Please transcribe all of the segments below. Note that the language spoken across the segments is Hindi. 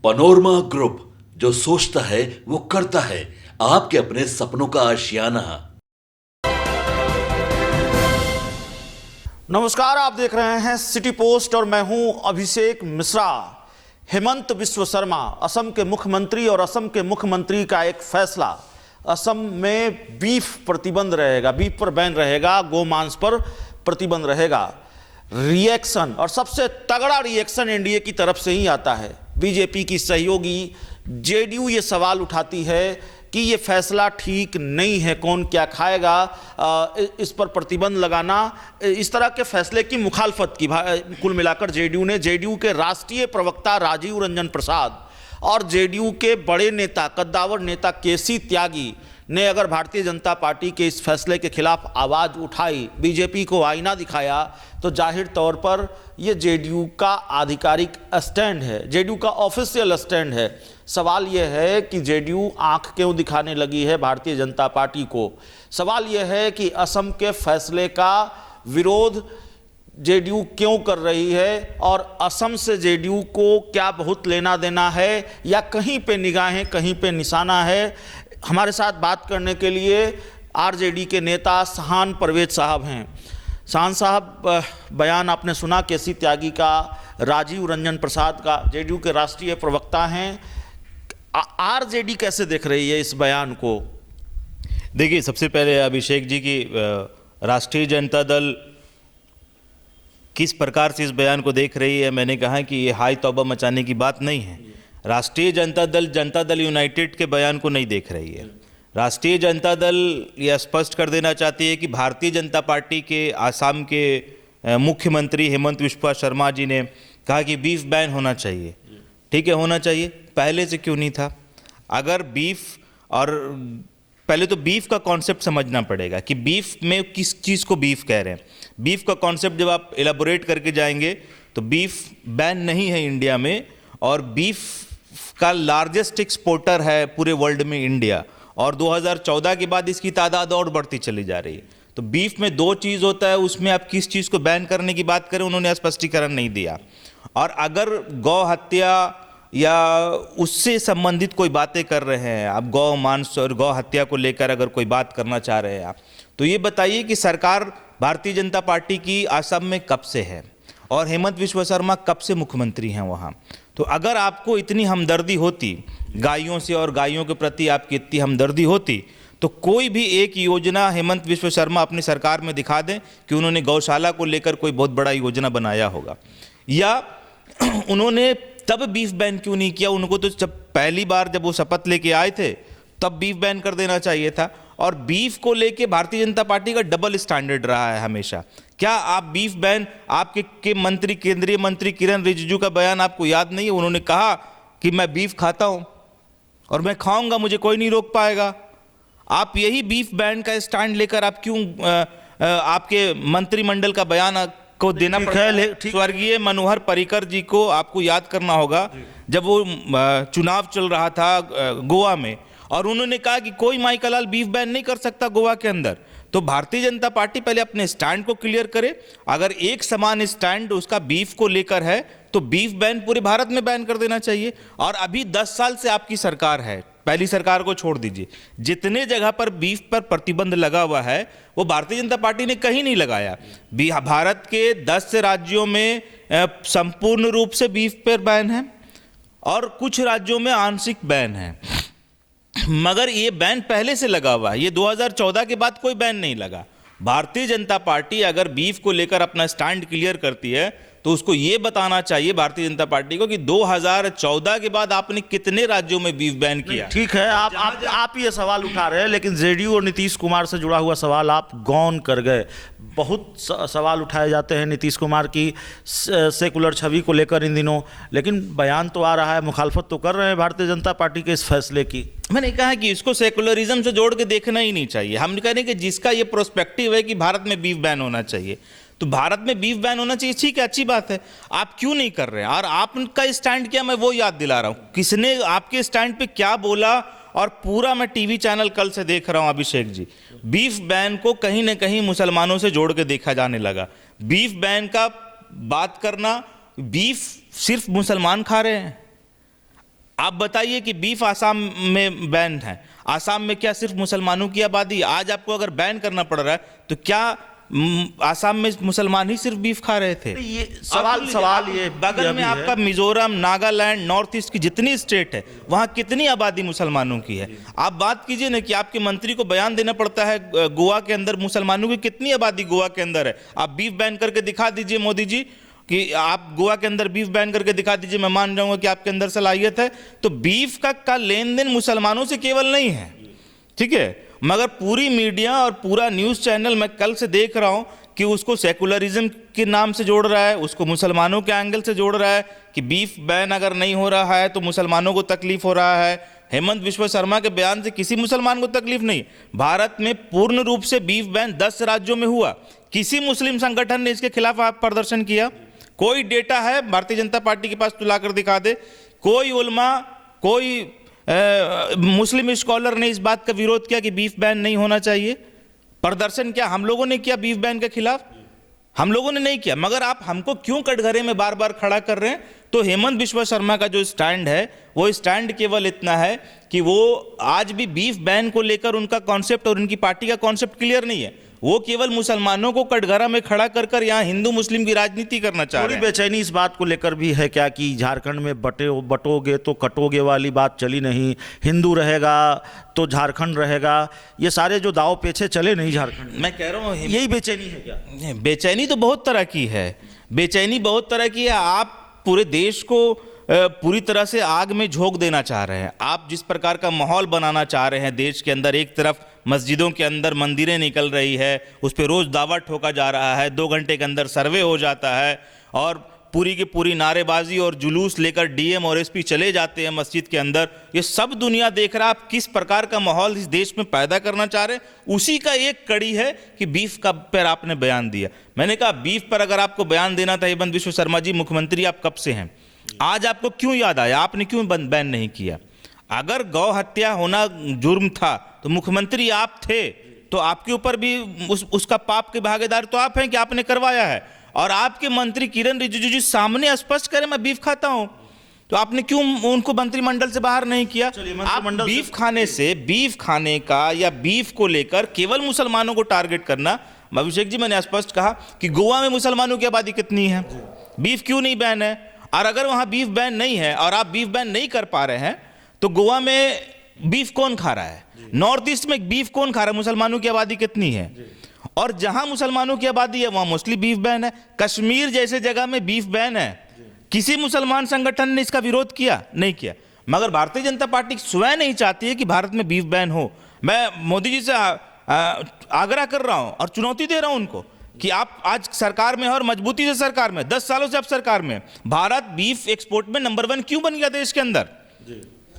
पनोरमा ग्रुप, जो सोचता है वो करता है। आपके अपने सपनों का आशियाना। नमस्कार, आप देख रहे हैं सिटी पोस्ट और मैं हूं अभिषेक मिश्रा। हेमंत बिस्व शर्मा असम के मुख्यमंत्री और असम के मुख्यमंत्री का एक फैसला। असम में बीफ प्रतिबंध रहेगा, बीफ पर बैन रहेगा, गोमांस पर प्रतिबंध रहेगा। रिएक्शन, और सबसे तगड़ा रिएक्शन एनडीए की तरफ से ही आता है। बीजेपी की सहयोगी जेडीयू ये सवाल उठाती है कि ये फैसला ठीक नहीं है, कौन क्या खाएगा। इस पर प्रतिबंध लगाना, इस तरह के फैसले की मुखालफत की कुल मिलाकर जेडीयू के राष्ट्रीय प्रवक्ता राजीव रंजन प्रसाद और जेडीयू के बड़े नेता, कद्दावर नेता केसी त्यागी ने अगर भारतीय जनता पार्टी के इस फैसले के खिलाफ आवाज़ उठाई, बीजेपी को आईना दिखाया, तो जाहिर तौर पर ये जेडीयू का आधिकारिक स्टैंड है, जेडीयू का ऑफिशियल स्टैंड है। सवाल यह है कि जेडीयू आंख क्यों दिखाने लगी है भारतीय जनता पार्टी को। सवाल यह है कि असम के फैसले का विरोध जेडीयू क्यों कर रही है और असम से जेडीयू को क्या बहुत लेना देना है या कहीं पे निगाहें, कहीं पे निशाना है। हमारे साथ बात करने के लिए आरजेडी के नेता शाहान परवेज साहब हैं। शाहान साहब, बयान आपने सुना केसी त्यागी का, राजीव रंजन प्रसाद का, जेडीयू के राष्ट्रीय प्रवक्ता हैं। आरजेडी कैसे देख रही है इस बयान को? देखिए, सबसे पहले अभिषेक जी की राष्ट्रीय जनता दल किस प्रकार से इस बयान को देख रही है, मैंने कहा कि ये हाई तौबा मचाने की बात नहीं है। राष्ट्रीय जनता दल यूनाइटेड के बयान को नहीं देख रही है। राष्ट्रीय जनता दल यह स्पष्ट कर देना चाहती है कि भारतीय जनता पार्टी के आसाम के मुख्यमंत्री हेमंत बिस्वा शर्मा जी ने कहा कि बीफ बैन होना चाहिए। ठीक है, होना चाहिए, पहले से क्यों नहीं था? अगर बीफ, और पहले तो बीफ का कॉन्सेप्ट समझना पड़ेगा कि बीफ में किस चीज़ को बीफ कह रहे हैं। बीफ का कॉन्सेप्ट जब आप एलाबोरेट करके जाएंगे तो बीफ बैन नहीं है इंडिया में, और बीफ का लार्जेस्ट एक्सपोर्टर है पूरे वर्ल्ड में इंडिया, और 2014 के बाद इसकी तादाद और बढ़ती चली जा रही है। तो बीफ में दो चीज़ होता है, उसमें आप किस चीज़ को बैन करने की बात करें, उन्होंने स्पष्टीकरण नहीं दिया। और अगर गौ हत्या या उससे संबंधित कोई बातें कर रहे हैं आप, गौ मांस और गौ हत्या को लेकर अगर कोई बात करना चाह रहे हैं आप, तो ये बताइए कि सरकार भारतीय जनता पार्टी की असम में कब से है और हेमंत बिस्वा शर्मा कब से मुख्यमंत्री हैं वहाँ। तो अगर आपको इतनी हमदर्दी होती गायों से और गायों के प्रति आपकी इतनी हमदर्दी होती, तो कोई भी एक योजना हेमंत बिस्वा शर्मा अपनी सरकार में दिखा दें कि उन्होंने गौशाला को लेकर कोई बहुत बड़ा योजना बनाया होगा, या उन्होंने तब बीफ बैन क्यों नहीं किया। उनको तो जब पहली बार जब वो शपथ लेके आए थे तब बीफ बैन कर देना चाहिए था। और बीफ को लेके भारतीय जनता पार्टी का डबल स्टैंडर्ड रहा है हमेशा। क्या आप बीफ बैन, आपके मंत्री, केंद्रीय मंत्री किरण रिजिजू का बयान आपको याद नहीं है? उन्होंने कहा कि मैं बीफ खाता हूं और मैं खाऊंगा, मुझे कोई नहीं रोक पाएगा। आप यही बीफ बैन का स्टैंड लेकर आप क्यों आपके मंत्रिमंडल का बयान को देना पड़ा है? स्वर्गीय मनोहर पर्रिकर जी को आपको याद करना होगा, जब वो चुनाव चल रहा था गोवा में, और उन्होंने कहा कि कोई माइकलाल बीफ बैन नहीं कर सकता गोवा के अंदर। तो भारतीय जनता पार्टी पहले अपने स्टैंड को क्लियर करे। अगर एक समान स्टैंड उसका बीफ को लेकर है तो बीफ बैन पूरे भारत में बैन कर देना चाहिए। और अभी 10 साल से आपकी सरकार है, पहली सरकार को छोड़ दीजिए, जितने जगह पर बीफ पर प्रतिबंध लगा हुआ है वो भारतीय जनता पार्टी ने कहीं नहीं लगाया। भारत के 10 राज्यों में संपूर्ण रूप से बीफ पर बैन है और कुछ राज्यों में आंशिक बैन है, मगर ये बैन पहले से लगा हुआ है। ये 2014 के बाद कोई बैन नहीं लगा। भारतीय जनता पार्टी अगर बीफ को लेकर अपना स्टैंड क्लियर करती है तो उसको ये बताना चाहिए भारतीय जनता पार्टी को कि 2014 के बाद आपने कितने राज्यों में बीफ बैन किया। ठीक है, आप ये सवाल उठा रहे हैं, लेकिन जेडीयू और नीतीश कुमार से जुड़ा हुआ सवाल आप गौन कर गए। बहुत सवाल उठाए जाते हैं नीतीश कुमार की सेकुलर छवि को लेकर इन दिनों, लेकिन बयान तो आ रहा है, मुखालफत तो कर रहे हैं भारतीय जनता पार्टी के इस फैसले की। मैंने कहा कि इसको सेकुलरिज्म से जोड़ के देखना ही नहीं चाहिए। हम कह रहे हैं कि जिसका ये प्रोस्पेक्टिव है कि भारत में बीफ बैन होना चाहिए, तो भारत में बीफ बैन होना चाहिए, ठीक है, अच्छी बात है। आप क्यों नहीं कर रहे हैं? और आपका स्टैंड क्या, मैं वो याद दिला रहा हूं, किसने आपके स्टैंड पे क्या बोला। और पूरा मैं टीवी चैनल कल से देख रहा हूं अभिषेक जी, बीफ बैन को कहीं ना कहीं मुसलमानों से जोड़ के देखा जाने लगा। बीफ बैन का बात करना, बीफ सिर्फ मुसलमान खा रहे हैं। आप बताइए कि बीफ आसाम में बैन है, आसाम में क्या सिर्फ मुसलमानों की आबादी? आज आपको अगर बैन करना पड़ रहा है तो क्या आसाम में मुसलमान ही सिर्फ बीफ खा रहे थे? ये सवाल ये बगल में भी आपका है। मिजोरम, नागालैंड, नॉर्थ ईस्ट की जितनी स्टेट है वहां कितनी आबादी मुसलमानों की है? आप बात कीजिए ना कि आपके मंत्री को बयान देना पड़ता है गोवा के अंदर मुसलमानों की कितनी आबादी गोवा के अंदर है। आप बीफ बैन करके दिखा दीजिए मोदी जी, कि आप गोवा के अंदर बीफ बैन करके दिखा दीजिए, मैं मान जाऊंगा कि आपके अंदर सलाहियत है। तो बीफ का लेन देन मुसलमानों से केवल नहीं है, ठीक है, मगर पूरी मीडिया और पूरा न्यूज़ चैनल मैं कल से देख रहा हूं कि उसको सेकुलरिज्म के नाम से जोड़ रहा है, उसको मुसलमानों के एंगल से जोड़ रहा है कि बीफ बैन अगर नहीं हो रहा है तो मुसलमानों को तकलीफ हो रहा है। हेमंत बिश्व शर्मा के बयान से किसी मुसलमान को तकलीफ नहीं। भारत में पूर्ण रूप से बीफ बैन 10 राज्यों में हुआ, किसी मुस्लिम संगठन ने इसके खिलाफ आप प्रदर्शन किया? कोई डेटा है भारतीय जनता पार्टी के पास तो लाकर दिखा दे। कोई उलमा, कोई मुस्लिम स्कॉलर ने इस बात का विरोध किया कि बीफ बैन नहीं होना चाहिए? प्रदर्शन क्या हम लोगों ने किया बीफ बैन के खिलाफ? हम लोगों ने नहीं किया, मगर आप हमको क्यों कटघरे में बार बार खड़ा कर रहे हैं? तो हेमंत बिश्व शर्मा का जो स्टैंड है वो स्टैंड केवल इतना है कि वो आज भी बीफ बैन को लेकर उनका कॉन्सेप्ट और उनकी पार्टी का कॉन्सेप्ट क्लियर नहीं है। वो केवल मुसलमानों को कटघरा में खड़ा कर कर यहाँ हिंदू मुस्लिम की राजनीति करना चाह रहे थोड़ी हैं। बेचैनी इस बात को लेकर भी है क्या कि झारखंड में बटोगे तो कटोगे वाली बात चली नहीं, हिंदू रहेगा तो झारखंड रहेगा, ये सारे जो दाव पेचे चले नहीं झारखंड में, मैं कह रहा हूँ यही बेचैनी है क्या? बेचैनी तो बहुत तरह की है, बेचैनी बहुत तरह की है। आप पूरे देश को पूरी तरह से आग में झोंक देना चाह रहे हैं। आप जिस प्रकार का माहौल बनाना चाह रहे हैं देश के अंदर, एक तरफ मस्जिदों के अंदर मंदिरें निकल रही है, उस पर रोज़ दावा ठोका जा रहा है, 2 घंटे के अंदर सर्वे हो जाता है और पूरी की पूरी नारेबाजी और जुलूस लेकर डीएम और एसपी चले जाते हैं मस्जिद के अंदर। ये सब दुनिया देख रहा है आप किस प्रकार का माहौल इस देश में पैदा करना चाह रहे हैं। उसी का एक कड़ी है कि बीफ का पर आपने बयान दिया। मैंने कहा बीफ पर अगर आपको बयान देना था हेमंत बिश्व शर्मा जी, मुख्यमंत्री आप कब से हैं, आज आपको क्यों याद आया, आपने क्यों बैन नहीं किया? अगर गौ हत्या होना जुर्म था तो मुख्यमंत्री आप थे, तो आपके ऊपर भी उसका पाप के भागीदार तो आप हैं कि आपने करवाया है। और आपके मंत्री किरण रिजिजू जी सामने स्पष्ट करें मैं बीफ खाता हूं, तो आपने क्यों उनको मंत्रिमंडल से बाहर नहीं किया? आप बीफ खाने से, बीफ खाने का या बीफ को लेकर केवल मुसलमानों को टारगेट करना। अभिषेक जी मैंने स्पष्ट कहा कि गोवा में मुसलमानों की आबादी कितनी है, बीफ क्यों नहीं बैन है? और अगर वहां बीफ बैन नहीं है और आप बीफ बैन नहीं कर पा रहे हैं तो गोवा में बीफ कौन खा रहा है? नॉर्थ ईस्ट में बीफ कौन खा रहा है? मुसलमानों की आबादी कितनी है? और जहां मुसलमानों की आबादी है वहां मोस्टली बीफ बैन है। कश्मीर जैसे जगह में बीफ बैन है, किसी मुसलमान संगठन ने इसका विरोध किया? नहीं किया। मगर भारतीय जनता पार्टी स्वयं नहीं चाहती है कि भारत में बीफ बैन हो। मैं मोदी जी से आग्रह कर रहा हूं और चुनौती दे रहा हूं उनको कि आप आज सरकार में हो और मजबूती से सरकार में, 10 सालों से आप सरकार में, भारत बीफ एक्सपोर्ट में नंबर 1 क्यों बन गया देश के अंदर?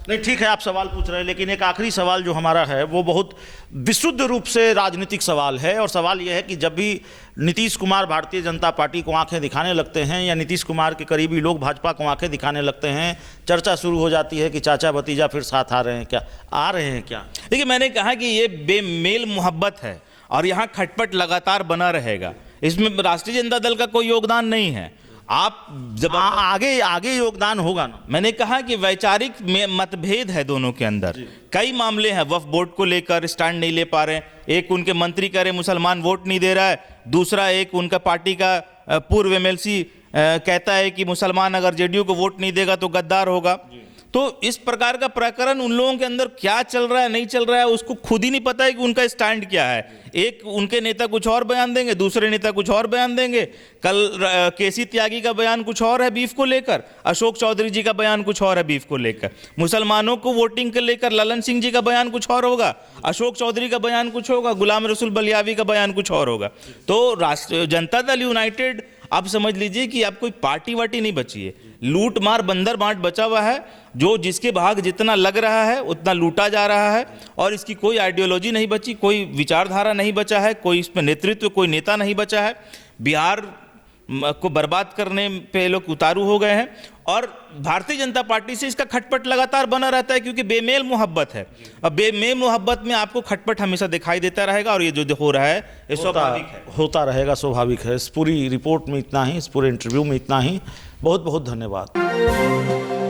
नहीं ठीक है, आप सवाल पूछ रहे हैं, लेकिन एक आखिरी सवाल जो हमारा है वो बहुत विशुद्ध रूप से राजनीतिक सवाल है। और सवाल यह है कि जब भी नीतीश कुमार भारतीय जनता पार्टी को आंखें दिखाने लगते हैं या नीतीश कुमार के करीबी लोग भाजपा को आंखें दिखाने लगते हैं, चर्चा शुरू हो जाती है कि चाचा भतीजा फिर साथ आ रहे हैं क्या, आ रहे हैं क्या? देखिए मैंने कहा कि ये बेमेल मोहब्बत है और यहाँ खटपट लगातार बना रहेगा, इसमें राष्ट्रीय जनता दल का कोई योगदान नहीं है। आप जब आगे योगदान होगा ना। मैंने कहा कि वैचारिक मतभेद है दोनों के अंदर, कई मामले हैं। वक्फ बोर्ड को लेकर स्टैंड नहीं ले पा रहे हैं। एक उनके मंत्री कह रहे मुसलमान वोट नहीं दे रहा है, दूसरा एक उनका पार्टी का पूर्व एमएलसी कहता है कि मुसलमान अगर जेडीयू को वोट नहीं देगा तो गद्दार होगा। तो इस प्रकार का प्रकरण उन लोगों के अंदर क्या चल रहा है नहीं चल रहा है उसको खुद ही नहीं पता है कि उनका स्टैंड क्या है। एक उनके नेता कुछ और बयान देंगे, दूसरे नेता कुछ और बयान देंगे। कल केसी त्यागी का बयान कुछ और है बीफ को लेकर, अशोक चौधरी जी का बयान कुछ और है बीफ को लेकर, मुसलमानों को वोटिंग को लेकर ललन सिंह जी का बयान कुछ और होगा, अशोक चौधरी का बयान कुछ होगा, गुलाम रसूल बलियावी का बयान कुछ और होगा। तो राष्ट्रीय जनता दल यूनाइटेड आप समझ लीजिए कि अब कोई पार्टी वार्टी नहीं बची है, लूट मार बंदर बांट बचा हुआ है। जो जिसके भाग जितना लग रहा है उतना लूटा जा रहा है और इसकी कोई आइडियोलॉजी नहीं बची, कोई विचारधारा नहीं बचा है, कोई इसमें नेतृत्व, कोई नेता नहीं बचा है। बिहार को बर्बाद करने पे लोग उतारू हो गए हैं और भारतीय जनता पार्टी से इसका खटपट लगातार बना रहता है क्योंकि बेमेल मोहब्बत है। अब बेमेल मोहब्बत में आपको खटपट हमेशा दिखाई देता रहेगा और ये जो हो रहा है ये स्वाभाविक है, होता रहेगा, स्वाभाविक है। इस पूरी रिपोर्ट में इतना ही, इस पूरे इंटरव्यू में इतना ही। बहुत बहुत धन्यवाद।